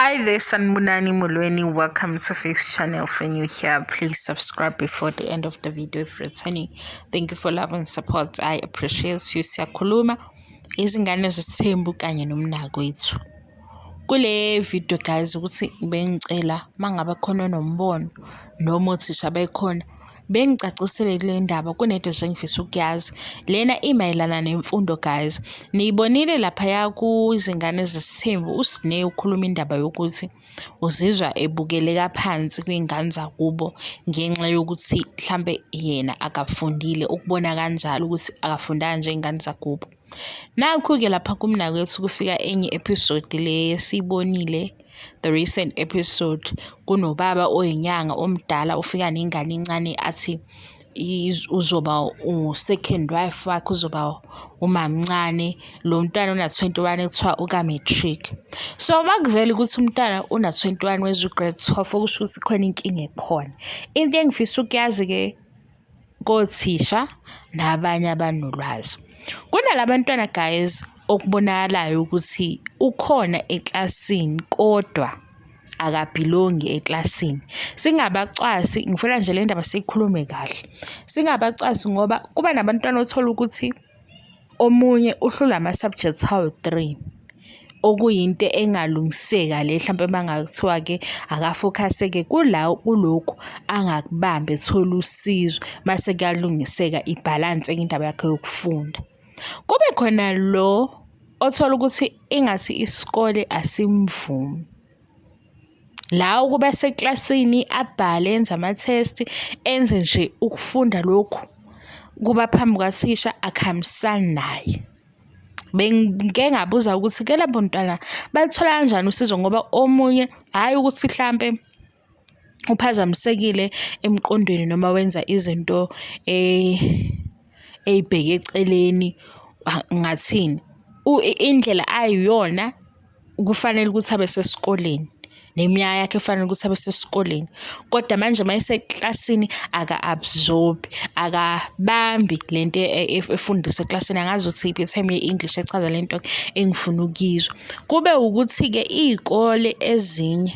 Hi there, Sanmunani Mulweni. Welcome to Faith's channel. If you're new here, please subscribe before the end of the video if returning. Thank you for love and support. I appreciate you. Siyakhuluma izingane zesithembu kanye nomnako wethu. Kule video guys ukuthi bengicela mangabe khona nombono noma uthisha bekhona bengicacisele kule ndaba kunento engifisa ukuyazi. Lena imayelana nemfundo guys. Niyibonile lapha kuzingane zesithembu uSine ukhuluma indaba yokuthi uzizwa ebukeleka phansi kwingane zakubo ngenxa yokuthi mhlambe yena akafundile, ukubona kanjalo ukuthi akafundanga njengengane zakubo. Nakhu-ke lapha kumnako wethu kufika enye episode le siyibonile, the recent episode, kunobaba oyinyanga omdala ufika nengane encane athi uzoba u-second wife wakhe, uzoba umamncane, lo mntwana una-21 ekuthiwa uka-matric. So makuvele ukuthi umntwana una-21 weza u-grade 12 okusho ukuthi khona inkinga ekhona. Into engifisa ukuyazi-ke kothisha nabanye abanolwazi, kunalabantwana guys okubonakalayo ukuthi ukhona eklasini kodwa akabhilongi eklasini. Singabacwasi, ngifuna nje le ndaba siyikhulume kahle. Singabacwasi ngoba kuba nabantwana othola ukuthi omunye uhlula ama-subjects awu-3 okuyinto engalungiseka le mhlawumbe bangakuthiwa-ke akafocus-ke kulokhu angakubambi, ethola usizo mase kuyalungiseka ibhalanse indaba yakhe yokufunda. Kube khona lo othola ukuthi ingathi isikole asimvumi, la ukuba seklasini abhale, enze ama-test, enze nje ukufunda lokhu kuba phambi kwathisha akuhambisani naye. Bengike ngabuza ukuthi ke labo ntwana bathola kanjani usizo, ngoba omunye hhayi ukuthi mhlampe uphazamisekile emqondweni noma wenza izinto ey'bheke eceleni, ngathini, indlela ayiyona kufanele ukuthi abe sesikoleni, neminyaka yakhe kufanele ukuthi abe sesikoleni, kodwa manje uma eseklasini aka-absorb-i, akabambi lento efundiswa eklasini. Angazi ukuthi iyiphi ithemu ye-English echaza lento engifuna ukuyizwa. Kube ukuthi-ke iy'kole ezinye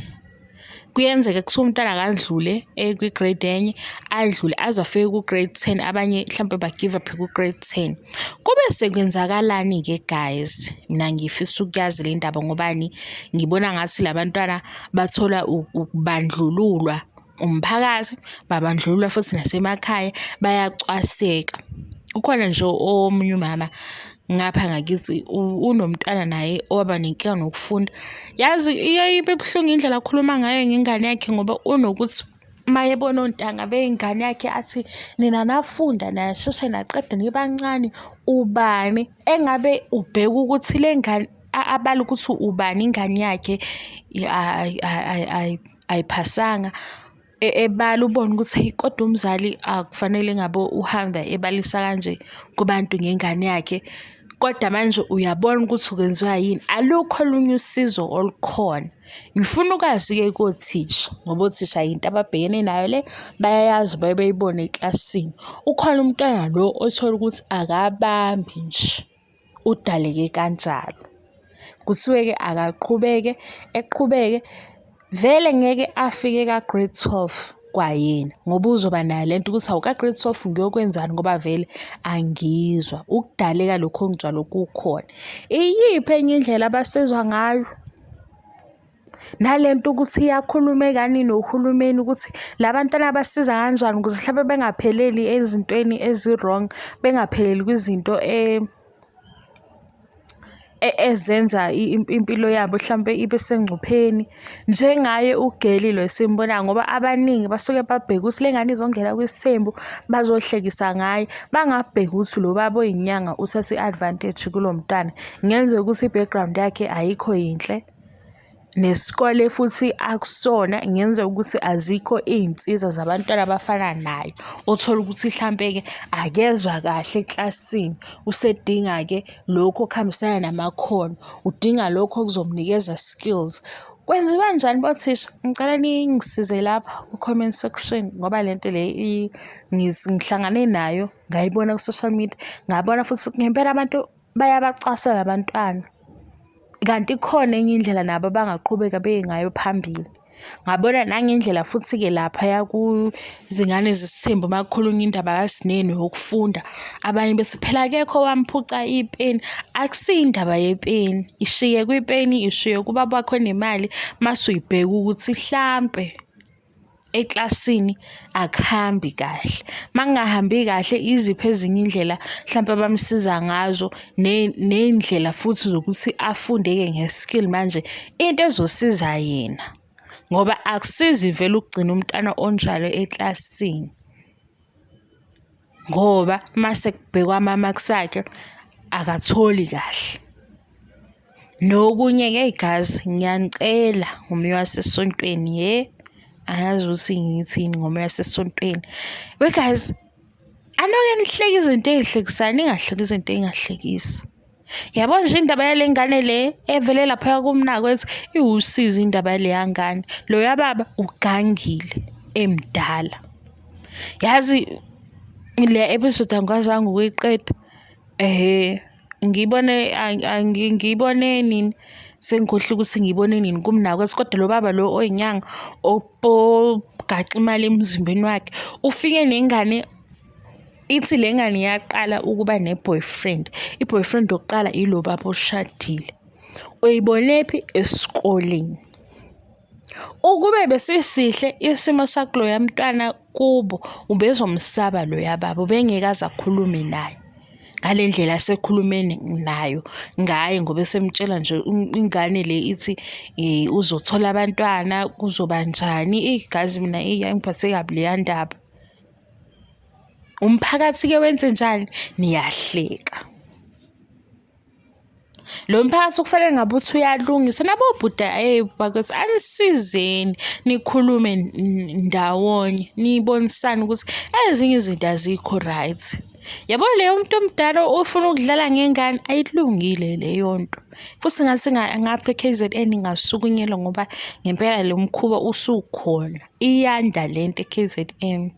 kuyenzeka kuthiwa umntwana akadlule kwi-grade enye, adlule aze afike ku-grade 10, abanye mhlawumbe ba-give up ku-grade 10. Kube sekwenzakalani-ke guys? Mina ngifisa ukuyazi le ndaba ngobani ngibona ngathi labantwana bathola ukubandlululwa umphakathi, babandlululwa futhi nasemakhaya, bayacwaseka. Kukhona nje omunye umama ngapha ngakithi unomntwana naye owaba nenkinga nokufunda. Yazi ibe buhlungu indlela akhuluma ngayo ngengane yakhe, ngoba unokuthi mayebona ontanga beyingane yakhe athi nina nafunda nasheshe naqeda nibancane, ubani engabe ubheka ukuthi le ngane abala ukuthi ubani ingane yakhe ayiphasanga, ebala ubone ukuthi hey, kodwa umzali akufanele ngabe uhamba ebalisa kanje kubantu ngengane yakhe, kodwa manje uyabona ukuthi ukwenziwa yini. Alukho olunye usizo olukhona. Ngifuna ukwazi-ke kothisha, ngoba othisha yinto ababhekene nayo le, bayayazi beyibone eklasini. Ukhona umntwana lo othola ukuthi akabambi nje, udaleke kanjalo, kuthiwe-ke akaqhubeke, eqhubeke vele ngeke afike ka-grade 12 kwayena, ngoba uzoba nayo lento ukuthi awuka-grade 12 ngiyokwenzani ngoba vele angizwa. Ukudaleka lokho njalo kukhona. Iyiphi enye indlela abasizwa ngayo? Nalento ukuthi iyakhulumeka nohulumeni ukuthi labantwana basiza kanjani ukuze mhlawumbe bengapheleli ezintweni ezi-wrong, bengapheleli kwizinto ezenza impilo yabo mhlawumbe ibe sengcupheni, njengaye uGeli lo esimbonayo, ngoba abaningi basuke babheke ukuthi le ngane izongena kwisithembu bazohlekisa ngaye, bangabheki ukuthi lo baba oyinyanga uthathe i-advantage kulo mntwana. Ngenzeka ukuthi i-background yakhe ayikho yinhle, nesikole futhi akusona, ngenzeka ukuthi azikho iy'nsiza zabantwana abafana naye, othola ukuthi mhlampe-ke akezwa kahle eklasini, usedinga-ke lokhu okuhambisana namakhono, udinga lokhu okuzomnikeza skills. Kwenziwa kanjani bothisha? Ngicela ningisize lapha ku-comment section, ngoba lento le ngihlangane nayo, ngayibona ku-social media, ngabona futhi ngempela abantu bayabacwasa labantwana. kanti khona enye indlela nabo bangaqhubeka beye ngayo phambili. Ngabona nangendlela futhi-ke laphaya kuzingane zesithembu uma kukhulunywa indaba kaSinene yokufunda, abanye bethi phela akekho wamphuca ipeni. Akusiyo indaba yepeni, ishiye kwipeni, ishiye kuba bakho nemali mase uyibheka ukuthi hlampe eklasini akuhambi kahle. Makungahambi kahle, iziphi ezinye indlela hlampe bamsiza ngazo, ney'ndlela futhi zokuthi afunde-ke nge-skill manje into ezosiza yena, ngoba akusizi vele ukugcina umntwana onjalo eklasini, ngoba mase kubhekwa ama-marks akhe akatholi kahle. Nokunye-ke gazi, ngiyanicela ngomoya wasesontweni, angazi ukuthi ngithini ngomoya wasesontweni. Guys, anoke nihleke izinto ey'hlekisayo, ningahleki izinto ey'ngahlekisi. Yabona nje indaba yale ngane le evele laphaya kumnakwethu iwusizi indaba yaleya ngane. Loya baba ugangile emdala. Yazi le episode angikwazanga ukuyiqeda. Ngibone nini? Sengikhohlwe ukuthi ngibone nini kumnakwethu, kodwa lo baba lo oyinyanga ogaxa imali emzimbeni wakhe ufike nengane. Ithi le ngane yaqala ukuba ne-boyfriend. I-boyfriend yokuqala ilo baba oshadile. Uyibonephi? Esikoleni. Ukube besisihle isimo sakuloya mntwana kubo, ubezomsaba loya baba, ubengeke aze akhulume naye ngale ndlela asekhulume nayo ngaye, ngoba esemtshela nje ingane le ithi uzothola abantwana kuzoba njani. Igazi mina yangiphathe kabi leya ndaba. Umphakathi-ke wenze njani? Niyahleka. Lo mphakathi kufanele ngabe uthi uyalungisa. Nabo bhuda bakwethu anisizeni, nikhulume ndawonye, nibonisane ukuthi ezinye izinto azikho right. Yabona leyo muntu omdala ofuna ukudlala ngengane ayilungile leyo nto. Futhi ngathi ngapha e-KZN ingasukunyelwa ngoba ngempela lo mkhuba usukhona. Iyanda lento e-KZN.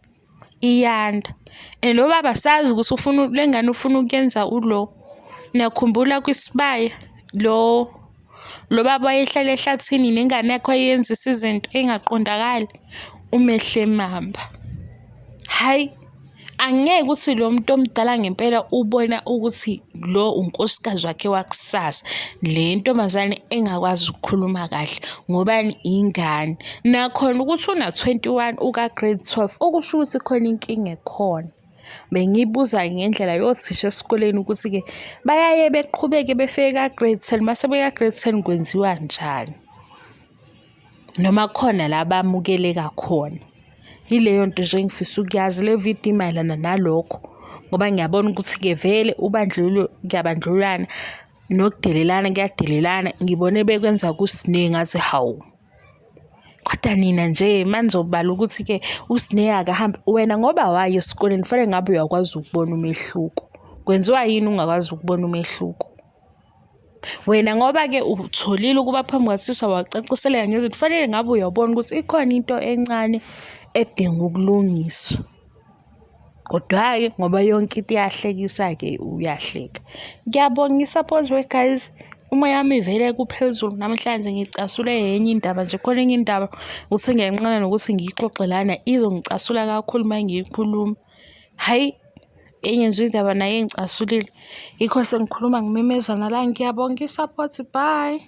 Iyanda. And lo baba sazi ukuthi le ngane ufuna ukuyenza ulo. Niyakhumbula kwisibaya lo baba wayehlala ehlathini nengane yakhe wayenzisa izinto engaqondakali, umehle mamba. Hayi, angeke ukuthi lo muntu omdala ngempela ubona ukuthi lo unkosikazi wakhe wakusasa, le ntombazane engakwazi ukukhuluma kahle ngobani ingane. Nakhona ukuthi una-21 uka-grade 12 okusho ukuthi khona inkinga ekhona. Bengibuza ngendlela yothisha esikoleni ukuthi-ke bayaye beqhubeke befike ka-grade 10, mase beka-grade 10 kwenziwa njani, noma khona la bamukeleka khona. Yileyo nto nje engifisa ukuyazi le video imayelana nalokho, ngoba ngiyabona ukuthi-ke vele ubandlululo kuyabandlulana nokudelelana kuyadelelana. Ngibone bekwenza kuSine ngathi hawu, kodwa nina nje manizobala ukuthi-ke uSine akahambi. Wena ngoba waye esikoleni kufanele ngabe uyakwazi ukubona umehluko. Kwenziwa yini ungakwazi ukubona umehluko? Wena ngoba-ke utholile ukuba phambi kwathisha wacaciseleka ngezinto, kufanele ngabe uyabona ukuthi ikhona into encane edinga ukulungiswa. Kodwa-ke ngoba yonke into iyahlekisa-ke uyahleka. Ngiyabonga i-support guys. Umoya wami vele kuphezulu namhlanje, ngicasule enye indaba nje. Khona enye indaba ukuthi ngiyanqena nokuthi ngiyixoxe lana izongicasula kakhulu uma ngiyikhuluma. Hayi, enye nje indaba nayo engicasulile. Yikho sengikhuluma ngimemezana la. Ngiyabonga i-support. Bye.